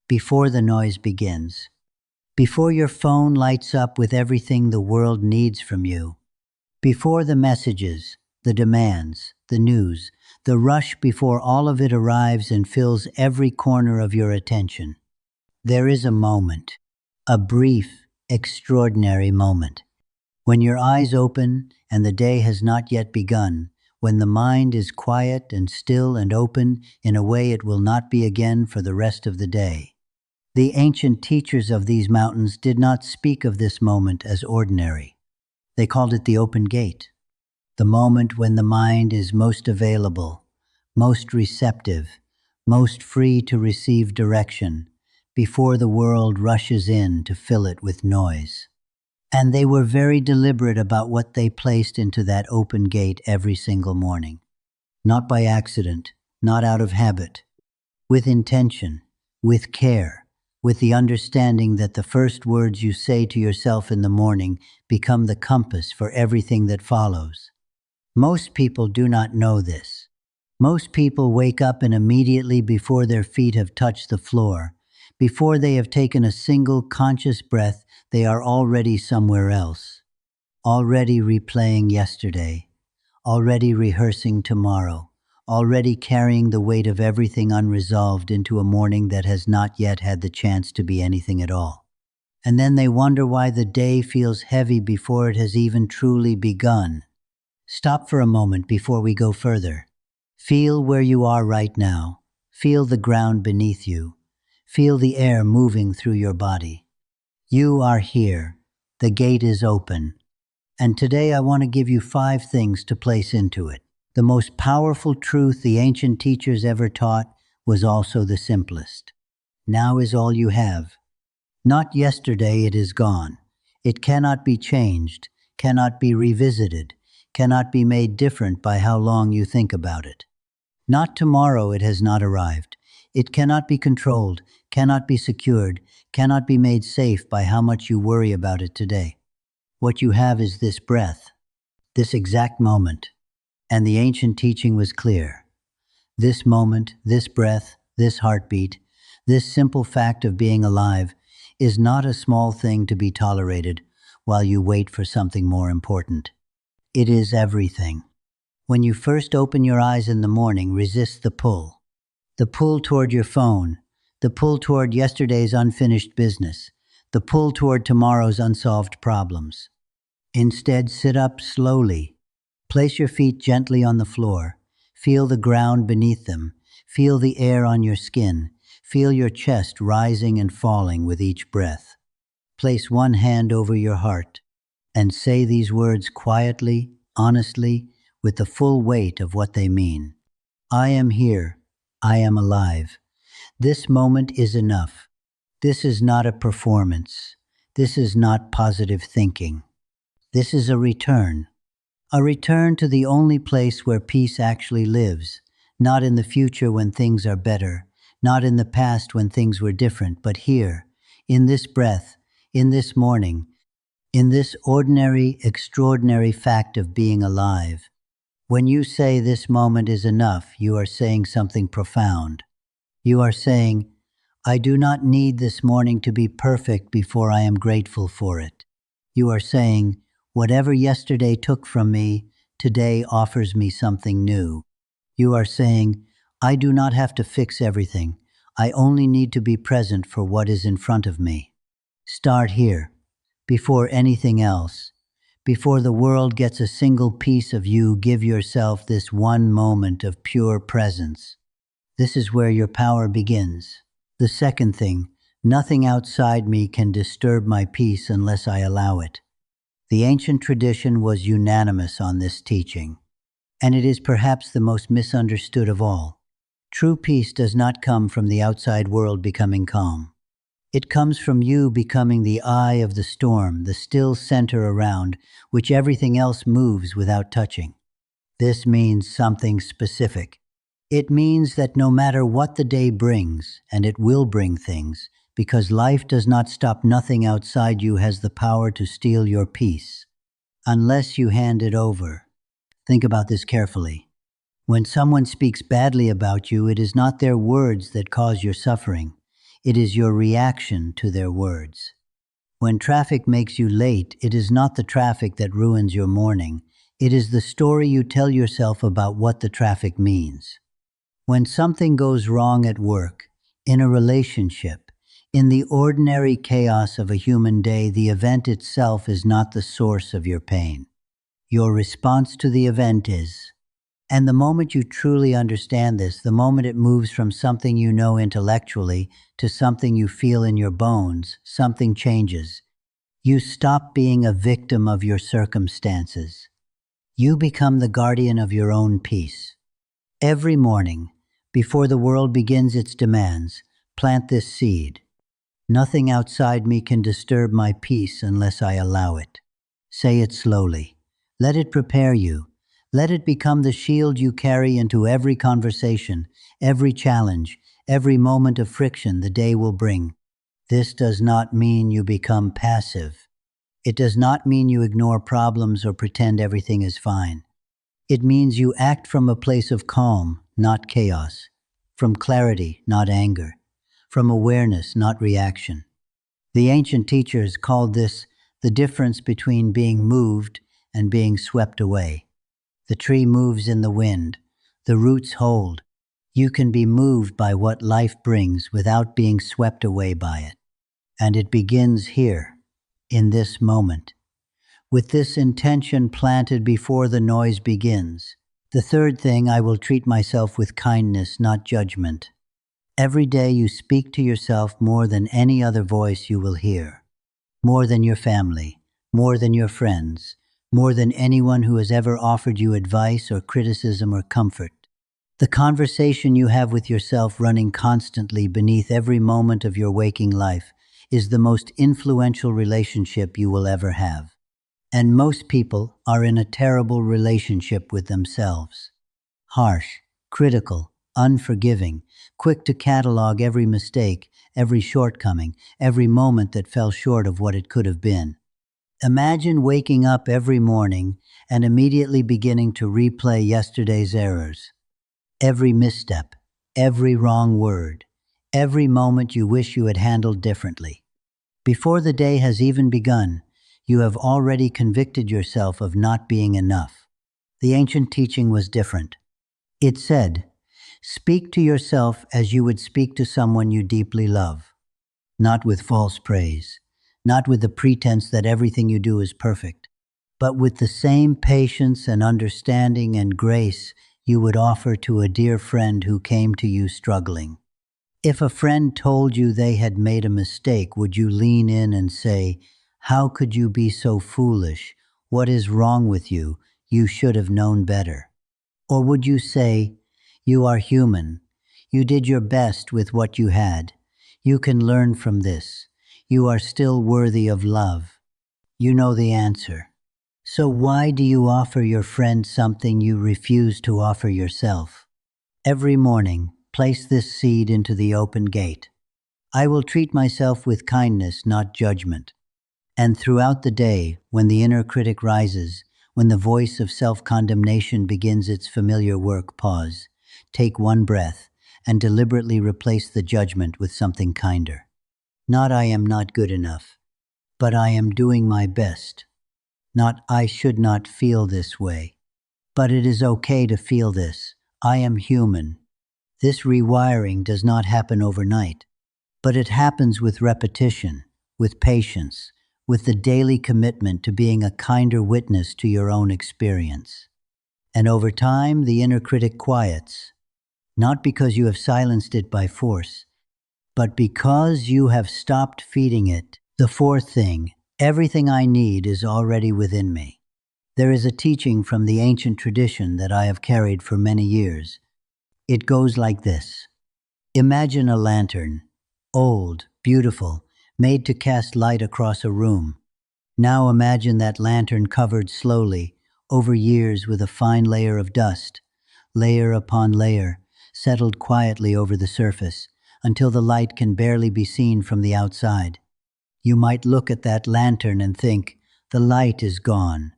before the noise begins, before your phone lights up with everything the world needs from you, before the messages, the demands, the news, the rush before all of it arrives and fills every corner of your attention. There is a moment, a brief, extraordinary moment, when your eyes open and the day has not yet begun, when the mind is quiet and still and open in a way it will not be again for the rest of the day. The ancient teachers of these mountains did not speak of this moment as ordinary. They called it the open gate, the moment when the mind is most available, most receptive, most free to receive direction, before the world rushes in to fill it with noise. And they were very deliberate about what they placed into that open gate every single morning. Not by accident, not out of habit, with intention, with care, with the understanding that the first words you say to yourself in the morning become the compass for everything that follows. Most people do not know this. Most people wake up and immediately before their feet have touched the floor, before they have taken a single conscious breath, they are already somewhere else, already replaying yesterday, already rehearsing tomorrow, already carrying the weight of everything unresolved into a morning that has not yet had the chance to be anything at all. And then they wonder why the day feels heavy before it has even truly begun. Stop for a moment before we go further. Feel where you are right now. Feel the ground beneath you. Feel the air moving through your body. You are here. The gate is open. And today I want to give you 5 things to place into it. The most powerful truth the ancient teachers ever taught was also the simplest. Now is all you have. Not yesterday, it is gone. It cannot be changed, cannot be revisited, cannot be made different by how long you think about it. Not tomorrow, it has not arrived. It cannot be controlled, cannot be secured, cannot be made safe by how much you worry about it today. What you have is this breath, this exact moment. And the ancient teaching was clear. This moment, this breath, this heartbeat, this simple fact of being alive is not a small thing to be tolerated while you wait for something more important. It is everything. When you first open your eyes in the morning, resist the pull. The pull toward your phone, the pull toward yesterday's unfinished business, the pull toward tomorrow's unsolved problems. Instead, sit up slowly. Place your feet gently on the floor. Feel the ground beneath them. Feel the air on your skin. Feel your chest rising and falling with each breath. Place one hand over your heart and say these words quietly, honestly, with the full weight of what they mean. I am here. I am alive. This moment is enough. This is not a performance. This is not positive thinking. This is a return to the only place where peace actually lives, not in the future when things are better, not in the past when things were different, but here, in this breath, in this morning, in this ordinary, extraordinary fact of being alive. When you say this moment is enough, you are saying something profound. You are saying, I do not need this morning to be perfect before I am grateful for it. You are saying, whatever yesterday took from me, today offers me something new. You are saying, I do not have to fix everything. I only need to be present for what is in front of me. Start here, before anything else. Before the world gets a single piece of you, give yourself this one moment of pure presence. This is where your power begins. The second thing, nothing outside me can disturb my peace unless I allow it. The ancient tradition was unanimous on this teaching, and it is perhaps the most misunderstood of all. True peace does not come from the outside world becoming calm. It comes from you becoming the eye of the storm, the still center around which everything else moves without touching. This means something specific. It means that no matter what the day brings, and it will bring things, because life does not stop, nothing outside you has the power to steal your peace, unless you hand it over. Think about this carefully. When someone speaks badly about you, it is not their words that cause your suffering. It is your reaction to their words. When traffic makes you late, it is not the traffic that ruins your morning. It is the story you tell yourself about what the traffic means. When something goes wrong at work, in a relationship, in the ordinary chaos of a human day, the event itself is not the source of your pain. Your response to the event is. And the moment you truly understand this, the moment it moves from something you know intellectually to something you feel in your bones, something changes. You stop being a victim of your circumstances. You become the guardian of your own peace. Every morning, before the world begins its demands, plant this seed. Nothing outside me can disturb my peace unless I allow it. Say it slowly. Let it prepare you. Let it become the shield you carry into every conversation, every challenge, every moment of friction the day will bring. This does not mean you become passive. It does not mean you ignore problems or pretend everything is fine. It means you act from a place of calm, not chaos, from clarity, not anger, from awareness, not reaction. The ancient teachers called this the difference between being moved and being swept away. The tree moves in the wind. The roots hold. You can be moved by what life brings without being swept away by it. And it begins here, in this moment, with this intention planted before the noise begins. The third thing, I will treat myself with kindness, not judgment. Every day you speak to yourself more than any other voice you will hear, more than your family, more than your friends, more than anyone who has ever offered you advice or criticism or comfort. The conversation you have with yourself running constantly beneath every moment of your waking life is the most influential relationship you will ever have. And most people are in a terrible relationship with themselves. Harsh, critical, unforgiving, quick to catalog every mistake, every shortcoming, every moment that fell short of what it could have been. Imagine waking up every morning and immediately beginning to replay yesterday's errors. Every misstep, every wrong word, every moment you wish you had handled differently. Before the day has even begun, you have already convicted yourself of not being enough. The ancient teaching was different. It said, speak to yourself as you would speak to someone you deeply love, not with false praise, not with the pretense that everything you do is perfect, but with the same patience and understanding and grace you would offer to a dear friend who came to you struggling. If a friend told you they had made a mistake, would you lean in and say, how could you be so foolish? What is wrong with you? You should have known better. Or would you say, you are human. You did your best with what you had. You can learn from this. You are still worthy of love. You know the answer. So why do you offer your friend something you refuse to offer yourself? Every morning, place this seed into the open gate. I will treat myself with kindness, not judgment. And throughout the day, when the inner critic rises, when the voice of self-condemnation begins its familiar work, pause, take one breath, and deliberately replace the judgment with something kinder. Not I am not good enough, but I am doing my best. Not I should not feel this way, but it is okay to feel this. I am human. This rewiring does not happen overnight, but it happens with repetition, with patience, with the daily commitment to being a kinder witness to your own experience. And over time, the inner critic quiets, not because you have silenced it by force, but because you have stopped feeding it. The fourth thing, everything I need is already within me. There is a teaching from the ancient tradition that I have carried for many years. It goes like this. Imagine a lantern, old, beautiful, made to cast light across a room. Now imagine that lantern covered slowly, over years with a fine layer of dust, layer upon layer, settled quietly over the surface, until the light can barely be seen from the outside. You might look at that lantern and think, the light is gone.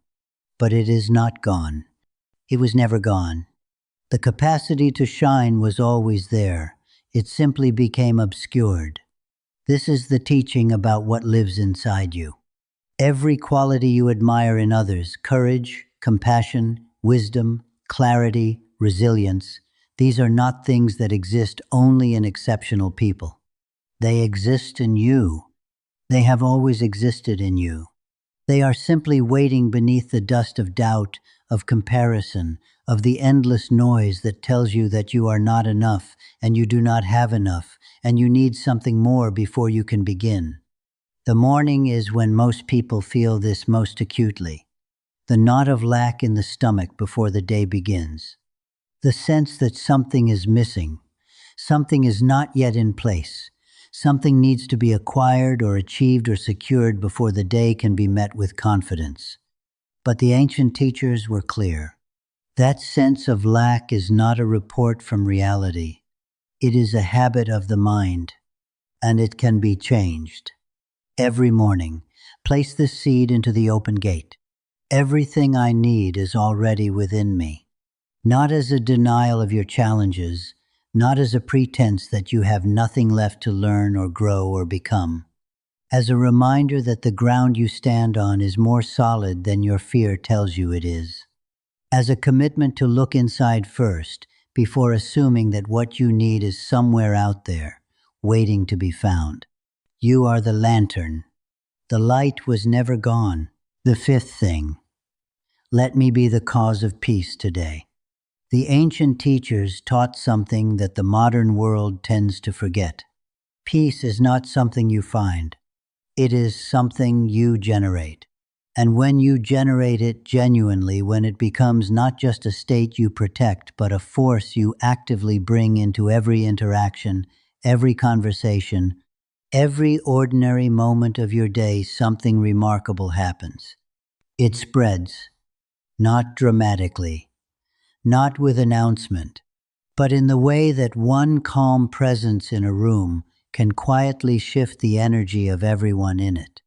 But it is not gone. It was never gone. The capacity to shine was always there. It simply became obscured. This is the teaching about what lives inside you. Every quality you admire in others, courage, compassion, wisdom, clarity, resilience, these are not things that exist only in exceptional people. They exist in you. They have always existed in you. They are simply waiting beneath the dust of doubt, of comparison, of the endless noise that tells you that you are not enough, and you do not have enough, and you need something more before you can begin. The morning is when most people feel this most acutely. The knot of lack in the stomach before the day begins. The sense that something is missing. Something is not yet in place. Something needs to be acquired or achieved or secured before the day can be met with confidence. But the ancient teachers were clear. That sense of lack is not a report from reality. It is a habit of the mind, and it can be changed. Every morning, place this seed into the open gate. Everything I need is already within me. Not as a denial of your challenges, not as a pretense that you have nothing left to learn or grow or become. As a reminder that the ground you stand on is more solid than your fear tells you it is. As a commitment to look inside first, before assuming that what you need is somewhere out there, waiting to be found. You are the lantern. The light was never gone. The fifth thing. Let me be the cause of peace today. The ancient teachers taught something that the modern world tends to forget. Peace is not something you find. It is something you generate. And when you generate it genuinely, when it becomes not just a state you protect, but a force you actively bring into every interaction, every conversation, every ordinary moment of your day, something remarkable happens. It spreads, not dramatically, not with announcement, but in the way that one calm presence in a room can quietly shift the energy of everyone in it.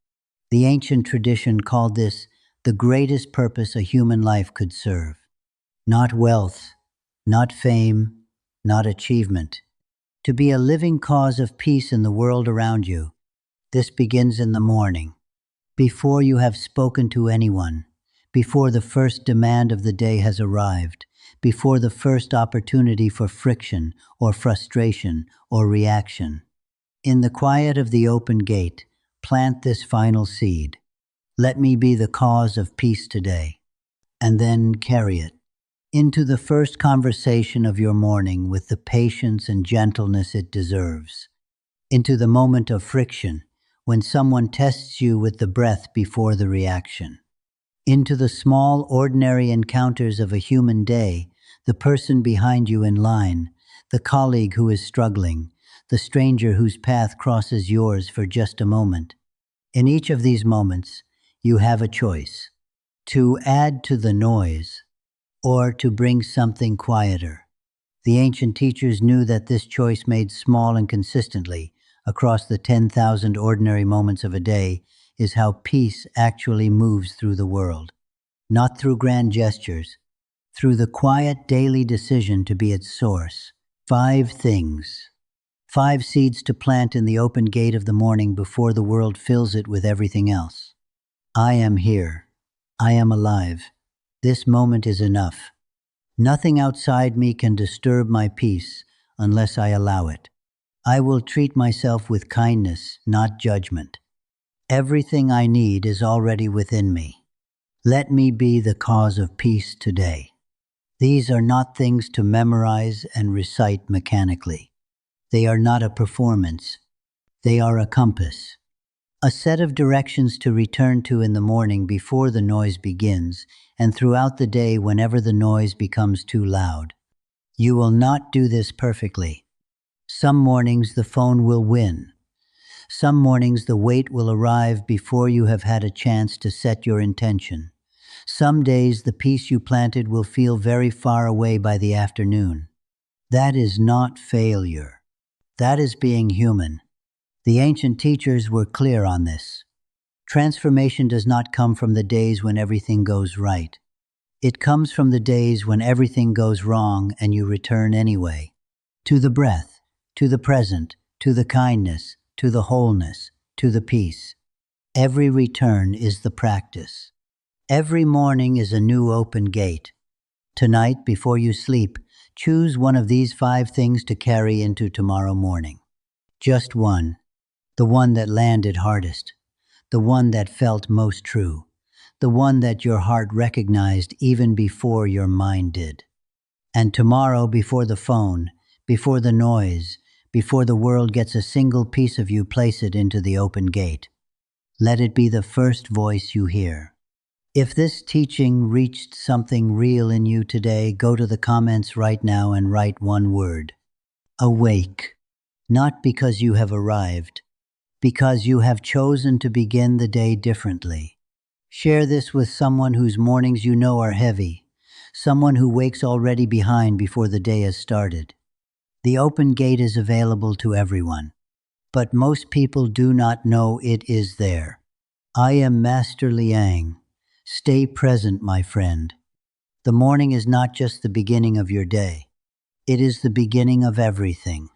The ancient tradition called this the greatest purpose a human life could serve. Not wealth, not fame, not achievement. To be a living cause of peace in the world around you. This begins in the morning, before you have spoken to anyone, before the first demand of the day has arrived, before the first opportunity for friction or frustration or reaction. In the quiet of the open gate, plant this final seed. Let me be the cause of peace today. And then carry it into the first conversation of your morning with the patience and gentleness it deserves. Into the moment of friction, when someone tests you with the breath before the reaction. Into the small, ordinary encounters of a human day, the person behind you in line, the colleague who is struggling, the stranger whose path crosses yours for just a moment. In each of these moments, you have a choice: to add to the noise or to bring something quieter. The ancient teachers knew that this choice made small and consistently across the 10,000 ordinary moments of a day is how peace actually moves through the world. Not through grand gestures, through the quiet daily decision to be its source. 5 things. 5 seeds to plant in the open gate of the morning before the world fills it with everything else. I am here. I am alive. This moment is enough. Nothing outside me can disturb my peace unless I allow it. I will treat myself with kindness, not judgment. Everything I need is already within me. Let me be the cause of peace today. These are not things to memorize and recite mechanically. They are not a performance. They are a compass. A set of directions to return to in the morning before the noise begins, and throughout the day whenever the noise becomes too loud. You will not do this perfectly. Some mornings the phone will win. Some mornings the weight will arrive before you have had a chance to set your intention. Some days the peace you planted will feel very far away by the afternoon. That is not failure. That is being human. The ancient teachers were clear on this. Transformation does not come from the days when everything goes right. It comes from the days when everything goes wrong and you return anyway. To the breath, to the present, to the kindness, to the wholeness, to the peace. Every return is the practice. Every morning is a new open gate. Tonight, before you sleep, choose one of these 5 things to carry into tomorrow morning. Just one. The one that landed hardest. The one that felt most true. The one that your heart recognized even before your mind did. And tomorrow, before the phone, before the noise, before the world gets a single piece of you, place it into the open gate. Let it be the first voice you hear. If this teaching reached something real in you today, go to the comments right now and write one word. Awake. Not because you have arrived, because you have chosen to begin the day differently. Share this with someone whose mornings you know are heavy, someone who wakes already behind before the day has started. The open gate is available to everyone, but most people do not know it is there. I am Master Liang. Stay present, my friend. The morning is not just the beginning of your day. It is the beginning of everything.